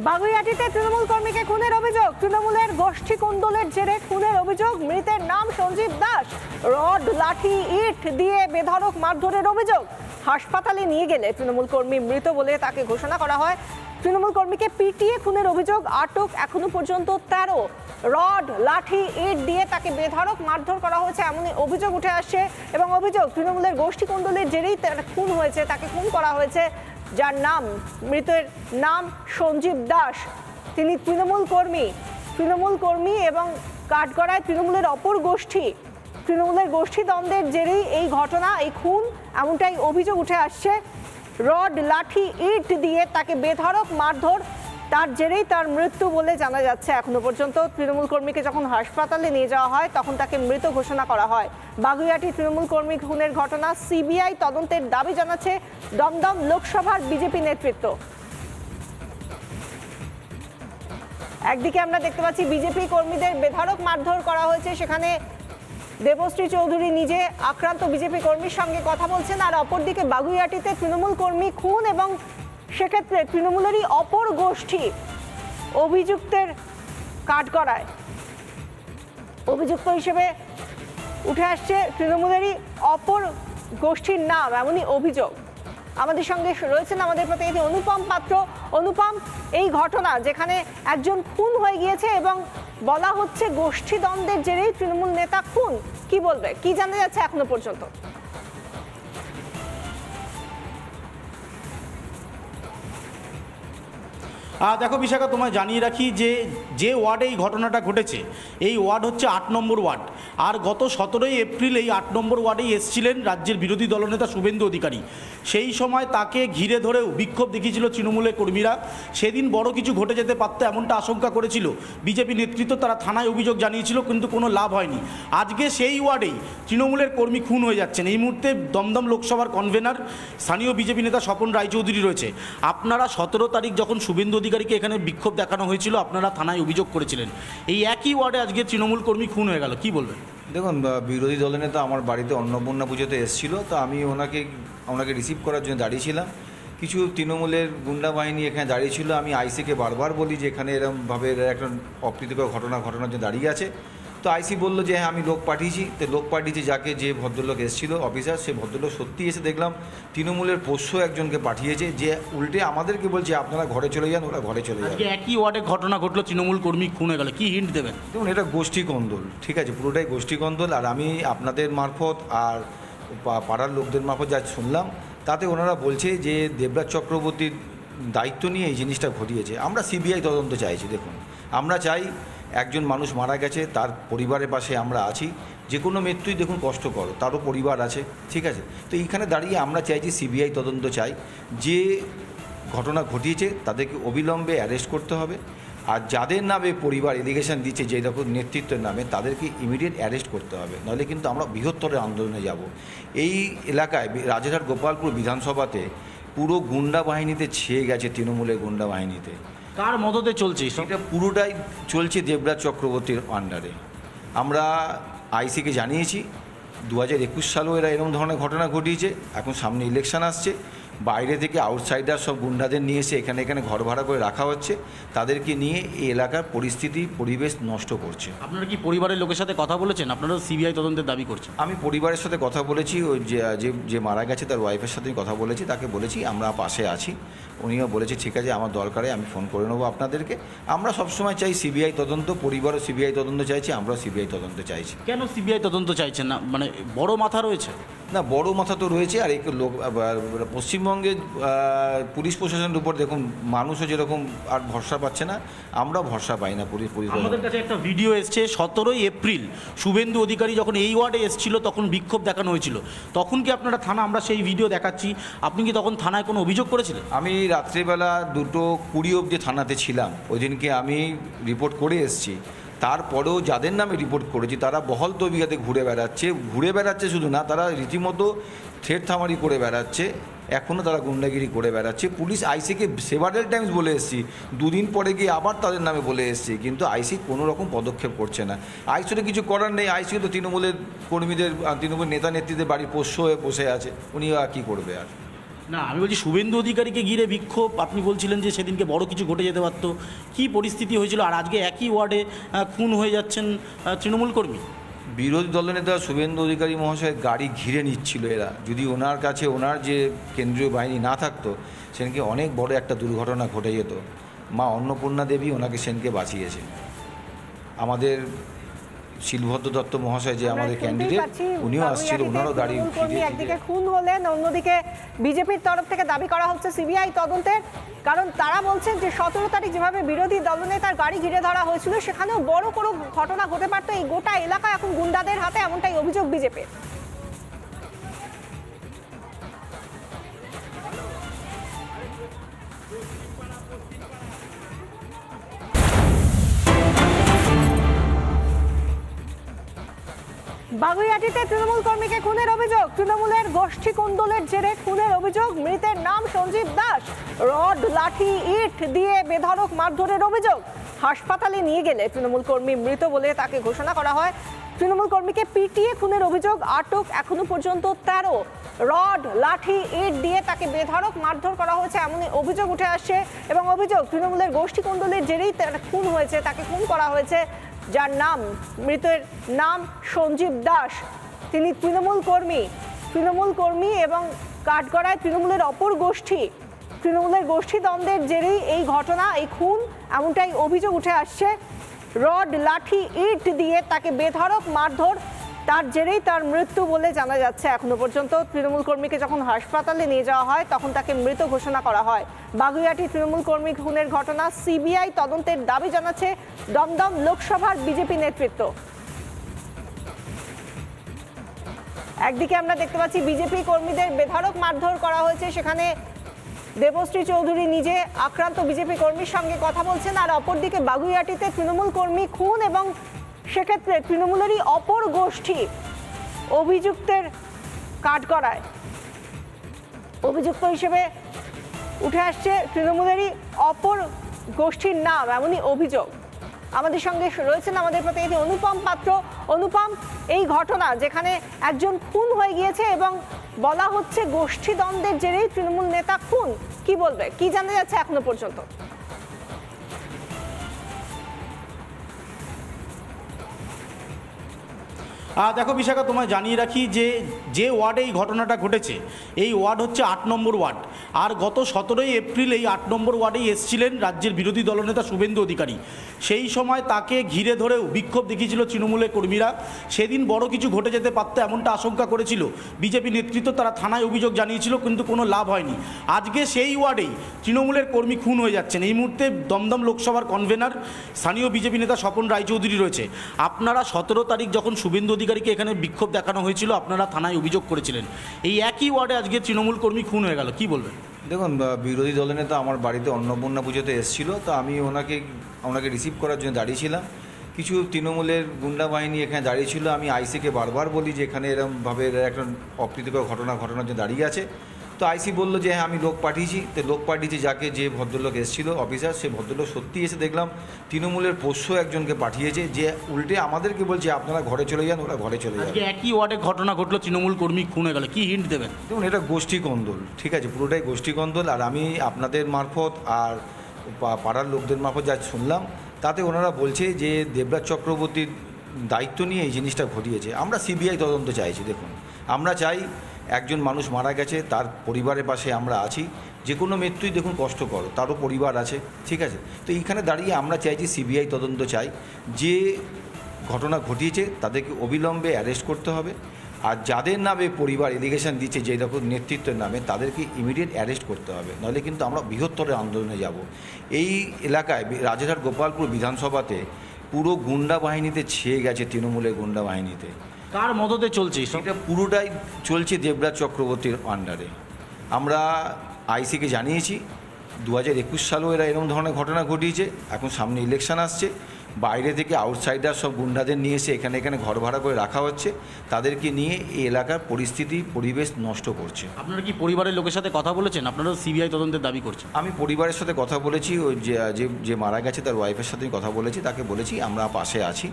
বাগুইআটিতে তৃণমূল কর্মীকে খুনের অভিযোগ, তৃণমূলের গোষ্ঠী কুন্দলের জেরে খুনের অভিযোগ। মৃতের নাম সঞ্জীব দাস। রড, লাঠি, ইট দিয়ে বেধড়ক মারধরের অভিযোগ। হাসপাতালে নিয়ে গেলে তৃণমূল কর্মী মৃত বলে তাকে ঘোষণা করা হয়। তৃণমূল কর্মীকে পিটিয়ে খুনের অভিযোগ। আটক এখনো পর্যন্ত 13। রড, লাঠি, ইট দিয়ে তাকে বেধড়ক মারধর করা হয়েছে এমনই অভিযোগ উঠে আসছে এবং অভিযোগ তৃণমূলের গোষ্ঠী কুন্দলের জেরেই খুন হয়েছে, তাকে খুন করা হয়েছে। যার নাম, মৃতের নাম সঞ্জীব দাস। তিনি তৃণমূল কর্মী এবং কাঠগড়ায় তৃণমূলের অপর তৃণমূলের গোষ্ঠী দ্বন্দ্বের জেরেই এই ঘটনা, এই খুন, এমনটাই অভিযোগ উঠে আসছে। রড, লাঠি, ইট দিয়ে তাকে বেধড়ক মারধর, তার জেরেই তার মৃত্যু বলে জানা যাচ্ছে এখনো পর্যন্ত। তৃণমূল কর্মীকে যখন হাসপাতালে নিয়ে যাওয়া হয় তখন তাকে মৃত ঘোষণা করা হয়। বাগুইআটি তৃণমূল কর্মী খুনের ঘটনা সিবিআই তদন্তের দাবি জানাচ্ছে দমদম লোকসভার বিজেপি নেতৃত্ব। একদিকে আমরা দেখতে পাচ্ছি বিজেপি কর্মীদের বেধড়ক মারধর করা হয়েছে, সেখানে দেবশ্রী চৌধুরী নিজে আক্রান্ত বিজেপি কর্মীর সঙ্গে কথা বলছেন, আর অপরদিকে বাগুইআটিতে তৃণমূল কর্মী খুন এবং সেক্ষেত্রে তৃণমূলেরই অপর গোষ্ঠী অভিযুক্তের কাঠগড়ায় অভিযুক্ত হিসেবে উঠে আসছে তৃণমূলেরই অপর গোষ্ঠীর নাম, এমনই অভিযোগ। আমাদের সঙ্গে রয়েছেন আমাদের প্রতিনিধি অনুপম পাত্র। অনুপম, এই ঘটনা যেখানে একজন খুন হয়ে গিয়েছে এবং বলা হচ্ছে গোষ্ঠী দ্বন্দ্বের জেরেই তৃণমূল নেতা খুন, কি বলবে, কি জানা যাচ্ছে এখনো পর্যন্ত? দেখো বিশাখা, তোমায় জানিয়ে রাখি যে ওয়ার্ডে এই ঘটনাটা ঘটেছে এই ওয়ার্ড হচ্ছে 8 নম্বর ওয়ার্ড। আর গত 17 এপ্রিল এই 8 নম্বর ওয়ার্ডেই এসেছিলেন রাজ্যের বিরোধী দলনেতা শুভেন্দু অধিকারী। সেই সময় তাকে ঘিরে ধরেও বিক্ষোভ দেখিয়েছিল তৃণমূলের কর্মীরা। সেদিন বড় কিছু ঘটে যেতে পারত এমনটা আশঙ্কা করেছিল বিজেপি নেতৃত্ব, তারা থানায় অভিযোগ জানিয়েছিল, কিন্তু কোনো লাভ হয়নি। আজকে সেই ওয়ার্ডেই তৃণমূলের কর্মী খুন হয়ে যাচ্ছেন। এই মুহূর্তে দমদম লোকসভার কনভেনার স্থানীয় বিজেপি নেতা স্বপন রায়চৌধুরী রয়েছে। আপনারা 17 তারিখ যখন শুভেন্দু অধিকারীকে এখানে বিক্ষোভ দেখানো হয়েছিল, আপনারা থানায় অভিযোগ করেছিলেন। এই একই ওয়ার্ডে আজকে তৃণমূল কর্মী খুন হয়ে গেল, কি বলবেন? দেখুন, বিরোধী দলের নেতা আমার বাড়িতে অন্নপূর্ণা পুজোতে এসেছিল, তো আমি ওনাকে রিসিভ করার জন্য দাঁড়িয়েছিলাম। কিছু তৃণমূলের গুন্ডা বাহিনী এখানে দাঁড়িয়েছিল। আমি আইসিকে বারবার বলি যে এখানে এরকমভাবে একটা অপ্রীতিকর ঘটনার জন্য দাঁড়িয়ে আছে। তো আইসি বললো যে হ্যাঁ আমি লোক পাঠিয়েছি। তো লোক পাঠিয়েছি, যে ভদ্রলোক এসেছিল অফিসার, সে ভদ্রলোক সত্যি এসে দেখলাম তৃণমূলের পোষ্য একজনকে পাঠিয়েছে, যে উল্টে আমাদেরকে বলছে আপনারা ঘরে চলে যান, ওরা ঘরে চলে যান। একই ওয়ার্ডে ঘটনা ঘটলো, তৃণমূল কর্মী খুন হয়ে গেল, কি হিন্ট দেবেন? দেখুন, এটা গোষ্ঠী কন্দল, ঠিক আছে, পুরোটাই গোষ্ঠী কন্দল। আর আমি আপনাদের মারফত আর পাড়ার লোকদের মারফত যা শুনলাম, তাতে ওনারা বলছে যে দেবরাজ চক্রবর্তীর দায়িত্ব নিয়ে এই জিনিসটা ঘটিয়েছে। আমরা সিবিআই তদন্ত চাইছি। দেখুন, আমরা চাই, একজন মানুষ মারা গেছে, তার পরিবারের পাশে আমরা আছি। যে কোনো মৃত্যুই দেখুন কষ্টকর, তারও পরিবার আছে, ঠিক আছে। তো এইখানে দাঁড়িয়ে আমরা চাইছি সিবিআই তদন্ত চাই। যে ঘটনা ঘটিয়েছে তাদেরকে অবিলম্বে অ্যারেস্ট করতে হবে। আর যাদের নামে পরিবার এলিগেশন দিচ্ছে যে রকম নেতৃত্বের নামে, তাদেরকে ইমিডিয়েট অ্যারেস্ট করতে হবে, নাহলে কিন্তু আমরা বৃহত্তর আন্দোলনে যাব। এই এলাকায় রাজারহাট গোপালপুর বিধানসভাতে পুরো গুন্ডা বাহিনীতে ছেয়ে গেছে, তৃণমূলের গুন্ডা বাহিনীতে। কার মদতে চলছে এটা? পুরোটাই চলছে দেবরাজ চক্রবর্তীর আন্ডারে। আমরা আইসিকে জানিয়েছি, 2021 সালেও এরা এরকম ধরনের ঘটনা ঘটিয়েছে। এখন সামনে ইলেকশন আসছে, বাইরে থেকে আউটসাইডার সব গুন্ডাদের নিয়ে এসে এখানে ঘর ভাড়া করে রাখা হচ্ছে, তাদেরকে নিয়ে এই এলাকার পরিবেশ নষ্ট করছে। আপনারা কি পরিবারের লোকের সাথে কথা বলেছেন? আপনারা সিবিআই তদন্তের দাবি করছেন। আমি পরিবারের সাথে কথা বলেছি, ওই যে মারা গেছে তার ওয়াইফের সাথে কথা বলেছি, তাকে বলেছি আমরা পাশে আছি। উনিও বলেছে ঠিক আছে, আমার দরকারে আমি ফোন করে নেবো আপনাদেরকে। আমরা সবসময় চাই সিবিআই তদন্ত, পরিবারও সিবিআই তদন্ত চাইছি, আমরাও সিবিআই তদন্ত চাইছি। কেন সিবিআই তদন্ত চাইছেন না? মানে বড় মাথা রয়েছে না? বড় মাথা তো রয়েছে, আর পশ্চিমবঙ্গের পুলিশ প্রশাসনের উপর দেখুন, মানুষও যেরকম আর ভরসা পাচ্ছে না, আমরাও ভরসা পাই না পুলিশ। আমাদের কাছে একটা ভিডিও এসছে 17 এপ্রিল শুভেন্দু অধিকারী যখন এই ওয়ার্ডে এসেছিল, তখন বিক্ষোভ দেখানো হয়েছিল। তখন কি আপনারা থানা, আমরা সেই ভিডিও দেখাচ্ছি, আপনি কি তখন থানায় কোনো অভিযোগ করেছিলেন? আমি রাত্রিবেলা 2:20 অবধি থানাতে ছিলাম। ওই দিনকে আমি রিপোর্ট করে এসেছি। তারপরেও যাদের নামে রিপোর্ট করেছি তারা বহল তবিয়তে ঘুরে বেড়াচ্ছে। শুধু না, তারা রীতিমতো থ্রেট থামারি করে বেড়াচ্ছে, এখনও তারা গুন্ডাগিরি করে বেড়াচ্ছে। পুলিশ আইসিকে সেভারাল টাইমস বলে এসেছি, 2 দিন পরে গিয়ে আবার তাদের নামে বলে এসেছি, কিন্তু আইসি কোনো রকম পদক্ষেপ করছে না। আইসিতে কিছু করার নেই, আইসি তো তৃণমূলের কর্মীদের, তৃণমূল নেতা নেত্রীদের বাড়ি পোষ্য হয়ে বসে আছে, উনি আর কী করবে? আর না, আমি বলছি শুভেন্দু অধিকারীকে ঘিরে বিক্ষোভ, আপনি বলছিলেন যে সেদিনকে বড় কিছু ঘটে যেতে পারতো, কি পরিস্থিতি হয়েছিল, আর আজকে একই ওয়ার্ডে খুন হয়ে যাচ্ছেন তৃণমূল কর্মী। বিরোধী দলনেতা শুভেন্দু অধিকারী মহাশয়ের গাড়ি ঘিরে নিচ্ছিল এরা। যদি ওনার কাছে ওনার যে কেন্দ্রীয় বাহিনী না থাকতো, সেদিনকে অনেক বড় একটা দুর্ঘটনা ঘটে যেত। মা অন্নপূর্ণা দেবী ওনাকে সেদিনকে বাঁচিয়েছে। আমাদের শিলভদ্র দত্ত মহাশয় যে আমাদের ক্যান্ডিডেট, উনিও আসছিল, ওনারও গাড়ি ঘিরে। একদিকে খুন হলেন, অন্যদিকে বিজেপির তরফ থেকে দাবি করা হচ্ছে সিবিআই তদন্তের, কারণ তারা বলছেন যে 17 তারিখ যেভাবে বিরোধী দলনেতার গাড়ি ঘিরে ধরা হয়েছিল, সেখানেও বড় কোনো ঘটনা ঘটে পারতো। এই গোটা এলাকা এখন গুন্ডাদের হাতে, এমনটাই অভিযোগ বিজেপির। বাগুইআটিতে তৃণমূল কর্মীকে খুনের অভিযোগ, তৃণমূলের গোষ্ঠী কোন্দলের জেরে খুনের অভিযোগ। মৃতের নাম সঞ্জীব দাস। রড, লাঠি, ইট দিয়ে বেধড়ক মারধরের অভিযোগ। হাসপাতালে নিয়ে গেলে তৃণমূল কর্মী মৃত বলে তাকে ঘোষণা করা হয়। তৃণমূল কর্মীকে পিটিয়ে খুনের অভিযোগ। আটক এখনো পর্যন্ত 13। রড, লাঠি, ইট দিয়ে তাকে বেধড়ক মারধর করা হয়েছে, এমন অভিযোগ উঠে আসছে। এবং অভিযোগ তৃণমূলের গোষ্ঠী কোন্দলের জেরেই খুন হয়েছে, তাকে খুন করা হয়েছে। যার নাম, মৃতের নাম সঞ্জীব দাস। তিনি তৃণমূল কর্মী এবং কাঠগড়ায় তৃণমূলের অপর গোষ্ঠী, তৃণমূলের গোষ্ঠী দ্বন্দ্বের জেরেই এই ঘটনা, এই খুন, এমনটাই অভিযোগ উঠে আসছে। রড, লাঠি, ইট দিয়ে তাকে বেধড়ক মারধর, তার জেরেই তার মৃত্যু বলে জানা যাচ্ছে। এখনো পর্যন্ত তৃণমূল কর্মীকে যখন হাসপাতালে নিয়ে যাওয়া হয়, তখন তাকে মৃত ঘোষণা করা হয়। বাগুইআটি তৃণমূল কর্মী খুনের ঘটনা সিবিআই তদন্তের দাবি জানাচ্ছে দমদম লোকসভার বিজেপি নেতৃত্ব। একদিকে আমরা দেখতে পাচ্ছি বিজেপি কর্মীদের বেধড়ক মারধর করা হয়েছে, সেখানে দেবশ্রী চৌধুরী নিজে আক্রান্ত বিজেপি কর্মীর সঙ্গে কথা বলছেন, আর অপরদিকে বাগুইআটিতে তৃণমূল কর্মী খুন এবং সেক্ষেত্রে তৃণমূলেরই অপর গোষ্ঠী অভিযুক্তের কাঠগড়ায় অভিযুক্ত হিসেবে উঠে আসছে তৃণমূলেরই অপর গোষ্ঠীর নাম, এমনই অভিযোগ। আমাদের সঙ্গে রয়েছেন আমাদের প্রতিনিধি অনুপম পাত্র। অনুপম, এই ঘটনা যেখানে একজন খুন হয়ে গিয়েছে এবং বলা হচ্ছে গোষ্ঠী দ্বন্দ্বের জেরেই তৃণমূল নেতা খুন, কি বলবে, কি জানা যাচ্ছে এখনো পর্যন্ত? দেখো বিশাখা, তোমায় জানিয়ে রাখি যে ওয়ার্ডে এই ঘটনাটা ঘটেছে, এই ওয়ার্ড হচ্ছে 8 নম্বর ওয়ার্ড। আর গত 17 এপ্রিল এই 8 নম্বর ওয়ার্ডেই এসেছিলেন রাজ্যের বিরোধী দলনেতা শুভেন্দু অধিকারী। সেই সময় তাকে ঘিরে ধরেও বিক্ষোভ দেখিয়েছিল তৃণমূলের কর্মীরা। সেদিন বড় কিছু ঘটে যেতে পারত এমনটা আশঙ্কা করেছিল বিজেপি নেতৃত্ব। তারা থানায় অভিযোগ জানিয়েছিল, কিন্তু কোনো লাভ হয়নি। আজকে সেই ওয়ার্ডেই তৃণমূলের কর্মী খুন হয়ে যাচ্ছেন। এই মুহূর্তে দমদম লোকসভার কনভেনার স্থানীয় বিজেপি নেতা স্বপন রায়চৌধুরী রয়েছে। আপনারা 17 তারিখ যখন শুভেন্দু অধিকারীকে এখানে বিক্ষোভ দেখানো হয়েছিল, আপনারা থানায় অভিযোগ করেছিলেন। এই একই ওয়ার্ডে আজকে তৃণমূল কর্মী খুন হয়ে গেল, কি বলবেন? দেখুন, বিরোধী দলনেতা আমার বাড়িতে অন্নপূর্ণা পুজোতে এসেছিলো, তো আমি ওনাকে রিসিভ করার জন্য দাঁড়িয়েছিলাম। কিছু তৃণমূলের গুন্ডা বাহিনী এখানে দাঁড়িয়েছিল। আমি আইসিকে বারবার বলি যে এখানে এরকমভাবে একটা অপ্রীতিকর ঘটনার জন্য দাঁড়িয়ে আছে। তো আইসি বললো যে হ্যাঁ আমি লোক পাঠিয়েছি। তো লোক পাঠিয়েছি, যাকে যে ভদ্রলোক এসেছিলো অফিসার, সে ভদ্রলোক সত্যি এসে দেখলাম তৃণমূলের পোষ্য একজনকে পাঠিয়েছে, যে উল্টে আমাদেরকে বলছে আপনারা ঘরে চলে যান, ওরা ঘরে চলে যান। একই ওয়ার্ডে ঘটনা ঘটলো, তৃণমূল কর্মী খুন হয়ে গেল, কি হিন্ট দেবেন? দেখুন, এটা গোষ্ঠী কোন্দল, ঠিক আছে, পুরোটাই গোষ্ঠী কোন্দল। আর আমি আপনাদের মারফত আর পাড়ার লোকদের মারফত যা শুনলাম, তাতে ওনারা বলছে যে দেবরাজ চক্রবর্তীর দায়িত্ব নিয়ে এই জিনিসটা ঘটিয়েছে। আমরা সিবিআই তদন্ত চাইছি। দেখুন, আমরা চাই, একজন মানুষ মারা গেছে, তার পরিবারের পাশে আমরা আছি। যে কোনো মৃত্যুই দেখুন কষ্টকর, তারও পরিবার আছে, ঠিক আছে। তো এইখানে দাঁড়িয়ে আমরা চাইছি সিবিআই তদন্ত চাই। যে ঘটনা ঘটিয়েছে তাদেরকে অবিলম্বে অ্যারেস্ট করতে হবে। আর যাদের নামে পরিবার এলিগেশন দিচ্ছে যে রকম নেতৃত্বের নামে, তাদেরকে ইমিডিয়েট অ্যারেস্ট করতে হবে, নাহলে কিন্তু আমরা বৃহত্তর আন্দোলনে যাব। এই এলাকায় রাজারহাট গোপালপুর বিধানসভাতে পুরো গুন্ডা বাহিনীতে ছেয়ে গেছে, তৃণমূলের গুন্ডা বাহিনীতে। কার মদতে চলছে এটা? পুরোটাই চলছে দেবরাজ চক্রবর্তীর আন্ডারে। আমরা আইসিকে জানিয়েছি, 2021 সালেও এরা এরকম ধরনের ঘটনা ঘটিয়েছে। এখন সামনে ইলেকশন আসছে, বাইরে থেকে আউটসাইডার সব গুন্ডাদের নিয়ে এসে এখানে ঘর ভাড়া করে রাখা হচ্ছে, তাদেরকে নিয়ে এই এলাকার পরিবেশ নষ্ট করছে। আপনারা কি পরিবারের লোকের সাথে কথা বলেছেন? আপনারাও সিবিআই তদন্তের দাবি করছেন। আমি পরিবারের সাথে কথা বলেছি, ওই যে মারা গেছে তার ওয়াইফের সাথে কথা বলেছি, তাকে বলেছি আমরা পাশে আছি।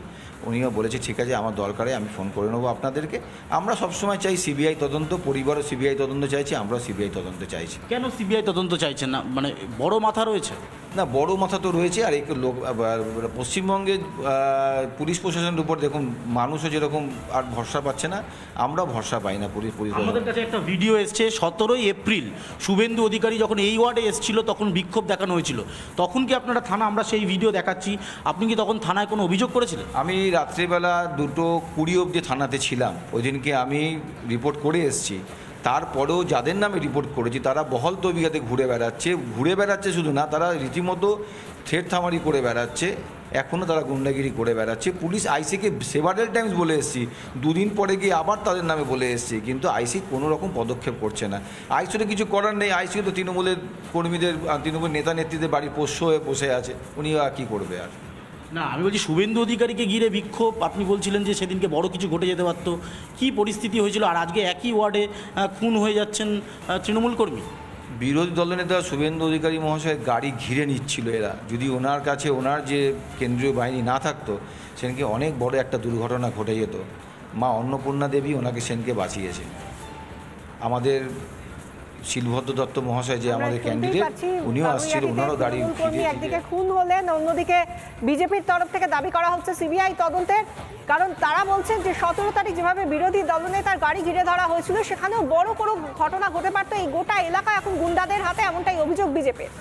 উনিও বলেছে ঠিক আছে, আমার দরকারে আমি ফোন করে নেবো আপনাদেরকে। আমরা সবসময় চাই সিবিআই তদন্ত, পরিবারও সিবিআই তদন্ত চাইছি, আমরাও সিবিআই তদন্ত চাইছি। কেন সিবিআই তদন্ত চাইছেন না? মানে বড় মাথা রয়েছে না, বড় মাথা তো রয়েছে, আর এই লোক পশ্চিমবঙ্গের পুলিশ প্রশাসনের উপর দেখুন, মানুষও যেরকম আর ভরসা পাচ্ছে না, আমরাও ভরসা পাই না পুলিশ। আমাদের কাছে একটা ভিডিও এসছে 17 এপ্রিল শুভেন্দু অধিকারী যখন এই ওয়ার্ডে এসেছিল তখন বিক্ষোভ দেখানো হয়েছিল। তখন কি আপনারা থানা, আমরা সেই ভিডিও দেখাচ্ছি, আপনি কি তখন থানায় কোনো অভিযোগ করেছিলেন? আমি রাত্রিবেলা 2:20 অবধি থানাতে ছিলাম, ওই দিনকে আমি রিপোর্ট করে এসেছি। তারপরেও যাদের নামে রিপোর্ট করেছি তারা বহল তবিয়াতে ঘুরে বেড়াচ্ছে শুধু না, তারা রীতিমতো থ্রেট থামারি করে বেড়াচ্ছে, এখনও তারা গুন্ডাগিরি করে বেড়াচ্ছে। পুলিশ আইসিকে সেভারাল টাইমস বলে এসেছি, দুদিন পরে গিয়ে আবার তাদের নামে বলে এসেছি, কিন্তু আইসি কোনো রকম পদক্ষেপ করছে না। আইসিও কিছু করার নেই, আইসি তো তৃণমূলের কর্মীদের, তৃণমূল নেতা নেত্রীদের বাড়ির পোষ্য হয়ে বসে আছে, উনি আর কী করবে? আর না, আমি বলছি শুভেন্দু অধিকারীকে ঘিরে বিক্ষোভ, আপনি বলছিলেন যে সেদিনকে বড় কিছু ঘটে যেতে পারতো, কী পরিস্থিতি হয়েছিল? আর আজকে একই ওয়ার্ডে খুন হয়ে যাচ্ছেন তৃণমূল কর্মী। বিরোধী দলনেতা শুভেন্দু অধিকারী মহাশয়ের গাড়ি ঘিরে নিচ্ছিল এরা। যদি ওনার কাছে ওনার যে কেন্দ্রীয় বাহিনী না থাকতো, সেদিনকে অনেক বড় একটা দুর্ঘটনা ঘটে যেত। মা অন্নপূর্ণা দেবী ওনাকে সেদিনকে বাঁচিয়েছে। আমাদের শিলভদ্র দত্ত মহাশয় যে আমাদের ক্যান্ডিডেট, উনিও আসছিল, ওনারও গাড়ি একদিকে খুন হলেন, অন্যদিকে বিজেপির তরফ থেকে দাবি করা হচ্ছে সিবিআই তদন্তের। কারণ তারা বলছেন যে 17 তারিখ যেভাবে বিরোধী দলনেতার গাড়ি ঘিরে ধরা হয়েছিল, সেখানেও বড় কোনো ঘটনা ঘটে পারতো। এই গোটা এলাকা এখন গুন্ডাদের হাতে, এমনটাই অভিযোগ বিজেপির।